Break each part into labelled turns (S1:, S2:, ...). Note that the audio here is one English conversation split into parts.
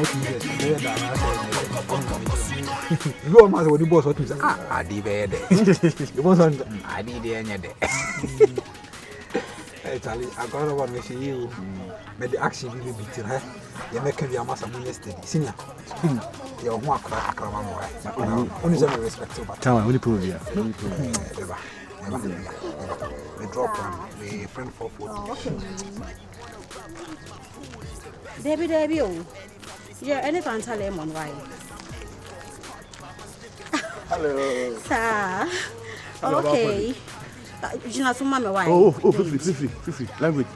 S1: what you said. They that you must what the boss what you say. I did there. You want something? I did there. Hey Charlie, I got over with you. Made the action be beaten her. You make your master yesterday. Senior. Your work crack only some respect to but
S2: Tell me, prove you.
S1: We drop the friend for food.
S3: Debbie, oh. Yeah, anything tell him on why.
S1: Hello.
S3: Sir. Okay. You know, some mama why?
S2: Oh, free. Language.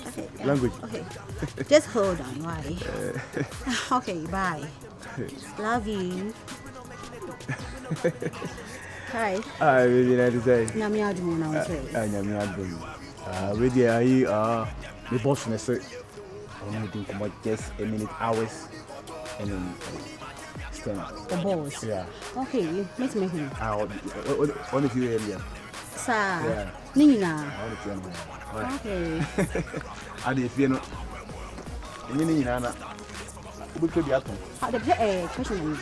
S3: Okay.
S2: Language.
S3: Okay. Just hold on, why? Okay, bye. Love you. Hi.
S2: I really like to say.
S3: Namia do now say.
S2: I am ready. The boss and I say, only think about just a minute, hours, and then stand up.
S3: The boss.
S2: Yeah.
S3: Okay, let's make him.
S2: Only few area.
S3: Sir. Nina. Okay.
S2: I did fear no. Meaning, Nana. We could be at home.
S3: The question is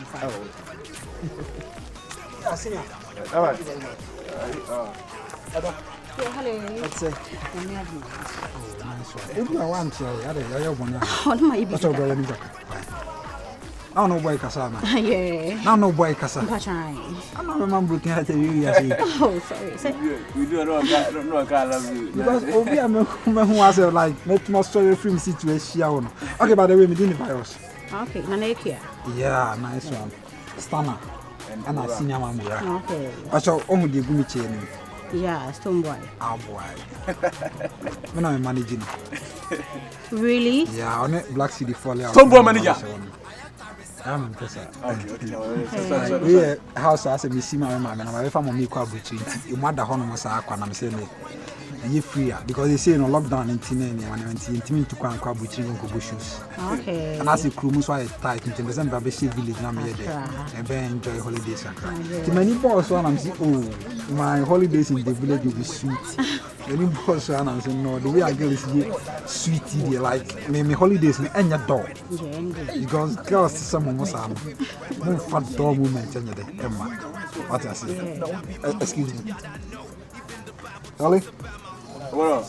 S2: All right.
S3: hello.
S1: Let's say. If you want to, I
S3: don't mind.
S1: What's over there? I don't know boy Kasama.
S3: Yeah.
S1: No boy Kasa.
S3: I'm trying.
S1: I don't remember looking at you.
S3: Oh, sorry.
S2: We don't know I love you.
S1: Because Obi who was like not more story film situation. Okay, by the way, we didn't virus.
S3: Okay, Nanekia.
S1: Yeah, nice one. Stammer. And I seen him.
S3: Okay.
S1: But so only the gumi chain.
S3: Yeah, Stone Boy.
S1: Oh boy. When I'm managing.
S3: Really?
S1: Yeah, on it Black City Folly.
S2: Stone Boy manager.
S1: I'm impressed.
S2: Okay.
S1: We house as a Missima, and my family quite butchering. You mother Honors are when I'm saying you free because they say no lockdown in Tinani when I went to Quanqua butchering on shoes.
S3: Okay.
S1: And as a crew, so I tight into the December village. Now, and then enjoy holidays. To many boys, when I'm saying, oh, my holidays in the village will be sweet. Many boys, when I'm saying, no, the way I girl is sweetie, like, my holidays in your door. Because girls, some was no fat door movement in the Emma. What I say? Excuse me. Ollie?
S2: What?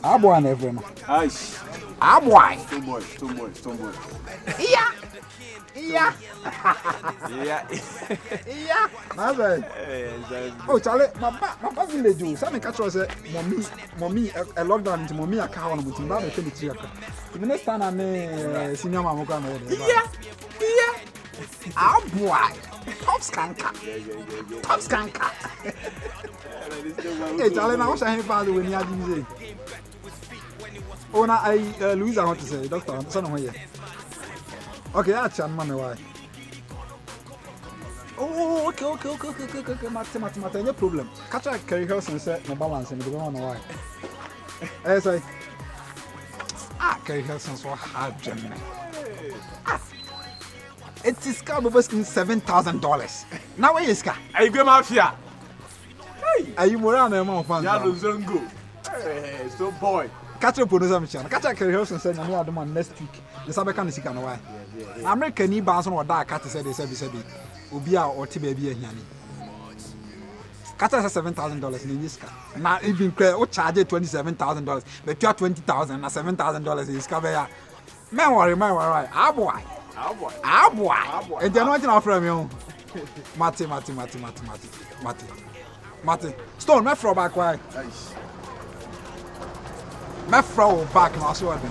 S1: I'm one everyone.
S2: Aish.
S1: I'm white.
S2: Stone boy.
S1: Yeah.
S2: Yeah.
S1: Oh, Charlie, my village. Some catch us, mommy, a lockdown into mommy, a cow on the bottom. Now they tell me to the next time I'm a senior mamma. Yeah. I'm white. Top skanker. Hey, Charlie, now what's I father when you are using? Oh, now Louise, I want to say, Doctor, son of here. Okay, that's a man. Why? Oh, okay. Mathematics, no problem. Catch a carry house and set no balance and we don't know why. As I carry house and so hard, Germany. It's a scar of $7,000. Now, where is car?
S2: Are you going mafia?
S1: Hey, are you more than a month?
S2: Yellow Zongo. Hey, so boy.
S1: Catch up on the catch a carry house and say, no other man next week. The Sabacan is can why. American e bounce on that cat said, Ubia or Tibaby and Yanni. Cat has $7,000 in this car. Now, even what charge $27,000, but you are $20,000 and $7,000 in this car. Man, worry, right. Ah, boy. And they're not enough from you. Mate. Stone, my throw back, why? My throw back, my sword.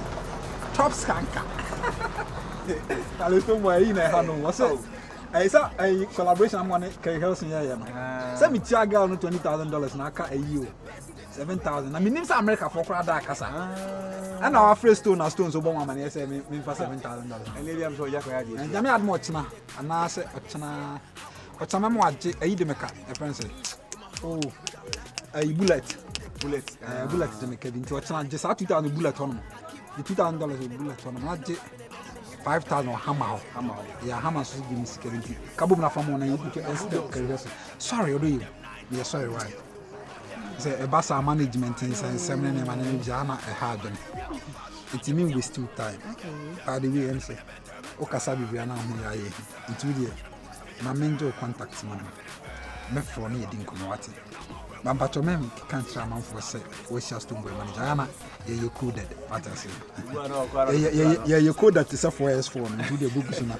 S1: Top skanker. I listen where you know, what's it? It's a collaboration. I'm going to help me. Send me to girl $20,000 and I can't you. 7,000. I mean, it's America for Crada Casa. And our first stone are stones of one man. Yes, I mean for $7,000. And maybe I'm so young. And I had much now. And I said, what's a memoir? A Idemeka, a princess. Oh, a bullet. Bullet to make it into a channel. Just 2,000 bullet on them. The $2,000 bullet on them. Not 5,000 hammer. Yeah, hammer should be miscarried. Kabuna from one and you put sorry, do you? Yes, sorry, right. A bassa management and seminary manager a hard one. It means we still time. How do we answer? okasa bibia na ho ya ye ntu die na menjo contact man me phone ye din kono wate ba mpacho mem kan tra man for say we share Stonebwoy manager ana ye coded what I say ye coded to say 4S phone ntu die book so na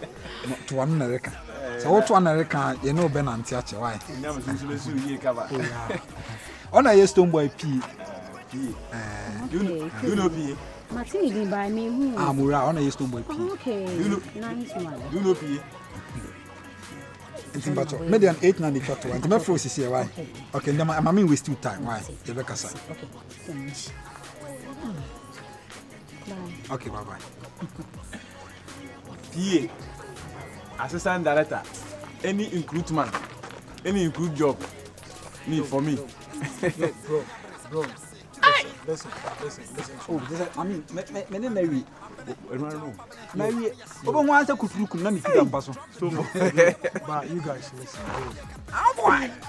S1: to one na reka so what one na reka ye no be na ntia che why
S2: nyam so ye cover
S1: ona ye Stonebwoy P
S2: you know P
S3: Martini didn't buy me who?
S1: Amura ona ye Stonebwoy P
S3: Okay. Nice one.
S2: you know P
S1: It's about median 890 shot to and my force is here why okay then I mean waste too time why you better say
S3: Okay. Finish. Bye.
S1: okay bye bye
S2: PA assistant director any recruitment any recruit job me for me
S1: bro listen oh this I mean me Mary Mary obo nwa asa kufurukum na me fida mbaso
S4: But you guys listen.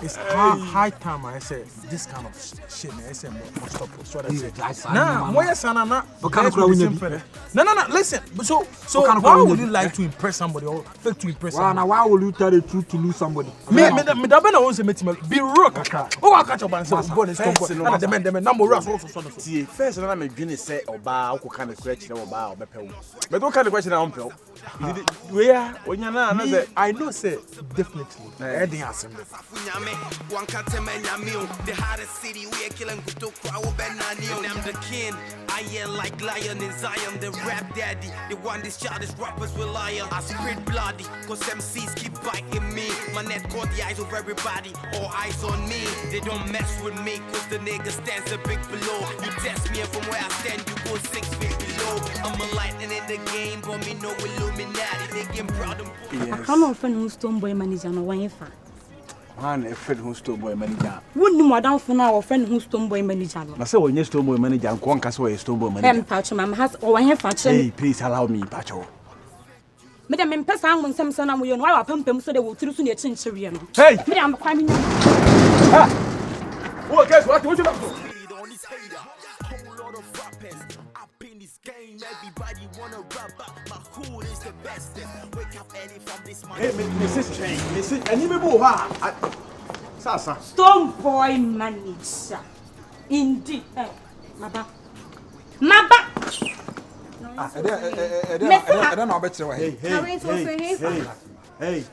S4: It's high time I said this kind of shit. I said must stop. So what I said. Nah, moya sana na. No. Listen. So why would you like to impress somebody or fake to impress somebody?
S1: Why will you tell the truth to lose somebody?
S4: Me da be na won say metima be real kaka. O wa catch up and say go dey stop. Na dem na mo ras so.
S2: See first na me dwene say oba akọ na kura kire oba obepewo. Me do kan the question na on pewo. Where onya na say
S4: I know say definitely. Heading assembly.
S5: The hottest city we are killing I'm the king. I am like lion in Zion, the rap daddy. The one these childish rappers rely on. I spit bloody, cause MCs keep biting me. My net caught the eyes of everybody, all eyes on me. They don't mess with me, cause the nigga stands a big below. You test me and from where I stand, you go 6 feet below. I'm a lightning in the game, but me no Illuminati. They get proud of
S3: I can't often who's Stonebwoy manager no one fa.
S2: man a friend who's Stonebwoy manager.
S3: Wouldn't more down for now or friend who's Stonebwoy manager.
S2: Na say when you Stonebwoy manager and kon kase we Stonebwoy manager.
S3: Patch my has or one fa
S2: Hey, please allow me pacho.
S3: Me dem pesa am nsem sana mo ye no wa pempem so de wo turu so ne chinchiriye no.
S2: Hey,
S3: Me dem kwa me
S2: oh guess what you do?
S5: everybody wanna rap up. My hood is the best. Wake up early from this morning.
S2: Hey, Mrs. Chain, Mrs. And you may go Sasa.
S3: Stonebwoy manager. Indeed. Maba.
S1: I don't know about you.
S2: Hey.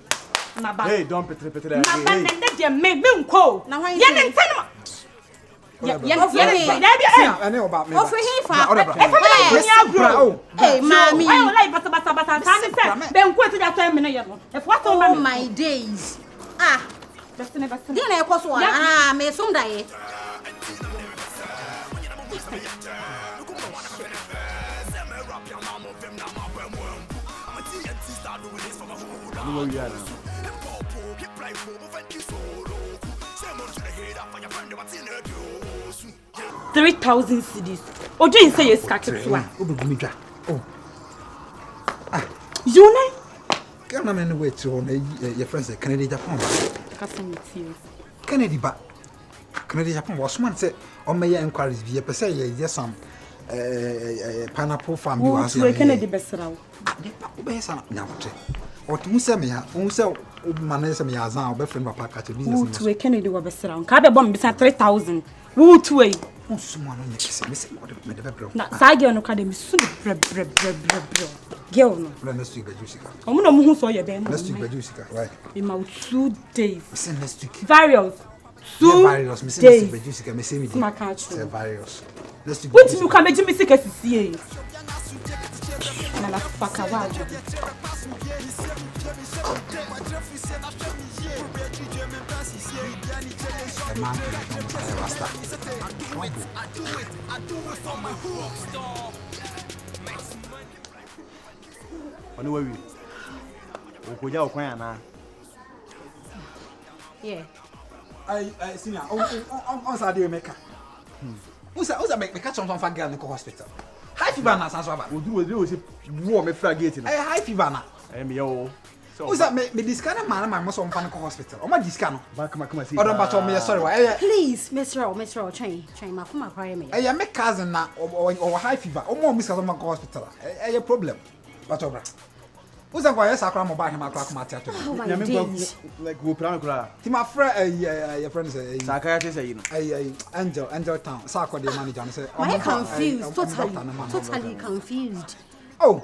S3: Maba.
S2: Hey, don't petre.
S3: Maba nende de me nko. Na hwan ye ntano.
S1: I know about me.
S3: Oh, for him,
S6: hey, mommy.
S3: I like but
S6: oh my days. Ah, then I was one. Ah, me some day.
S3: $3,000 CDs. Oh, do you say yes, Kaketwa?
S1: Oh.
S3: You know?
S1: Can't I wait to your friends at Kennedy Japan? Kennedy, but Kennedy Japan was one said, on my inquiries, be a per se, yes, some pineapple farm. You are
S3: Kennedy Bessel.
S1: Now, or to Musamia, who sell Manesam Yazan, Befriend Papa business.
S3: To a Kennedy was Bessel. Cabby bomb beside 3,000. Woo to a
S1: someone on the
S3: Not Sagion Academy soon. Girl, no.
S1: Let's do Jessica.
S3: I'm not who saw your band.
S1: Let's do Jessica, right?
S3: In my 2 days.
S1: Let's do
S3: Various.
S1: 2 days. Jessica, Miss Amy.
S3: My catch.
S1: Various. Let's do
S3: what you come to me sick as see. Nala fuck away.
S2: Onu wa wi. Okoja okwan ana.
S6: Yeah.
S1: I senior. On Saturday make. Usa make catch on for girl in the hospital. High fever na sanso aba.
S2: Odu say wo me fra gate na.
S1: High fever na.
S2: Me yo.
S1: Usa me discount man my must on fan ko hospital. O ma discount.
S2: Come see.
S1: Odon ba to me sorry why.
S6: Please, Mr. Train my kuma cry me.
S1: Eh me cousin na or high fever. O mo miss ka man ko hospital. Eh problem. But obra. Who's a boy? Sakura mobile him across my theatre.
S3: Oh my days.
S2: Like go plan kura.
S1: Ti my friend your friend say
S2: Sakaya say you know.
S1: Angel Town. Sakura the manager and say
S3: I'm confused. Totally confused.
S1: Oh.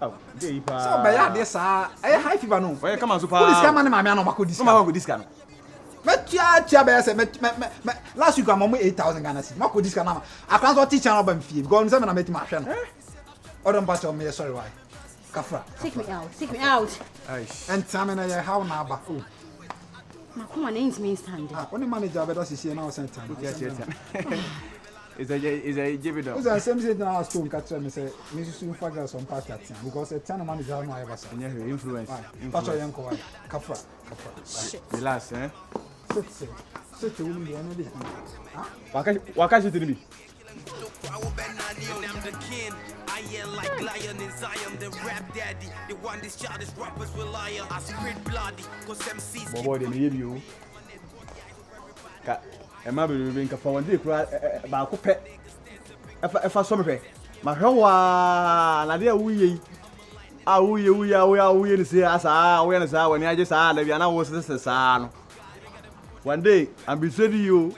S2: Oh, there you pa.
S1: So by this high fever no.
S2: Why come on super.
S1: Who is coming my man no mako this.
S2: Come on this can.
S1: Tia be say last week I'm 8,000 Ghana cedis. Mako this can na. I can't teacher no ban fee because say na make my hwe no. Odom patch on me sorry why. Kafra.
S3: Take me out.
S2: Aish.
S1: And tell me na how na ba. Oh.
S3: Makoma names me stand.
S1: Only manager better see now sent time.
S2: Yes. Is a give it up.
S1: Who's the same thing now stone catch me say me soon figure some part at because the 10 manager no ever say.
S2: Influence.
S1: Patch on ko Kafra.
S2: Relax, eh?
S1: Sit to me no dey.
S2: Waka sit to me.
S5: I'm the king. I yell like lion in Zion, the rap daddy. The one these childish rappers rely on. I spit bloody, cause MCs
S2: Boy, they may hear you. Emma be moving ka for one day kura ba ko pe. Efa so me hwe. Ma hwe wa na de wuye. Wuye ni say asa, wuye ni say wani aje sa na bia na wo se sa no. One day I'm be ready you.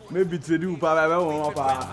S2: Maybe trade you pa ba won pa.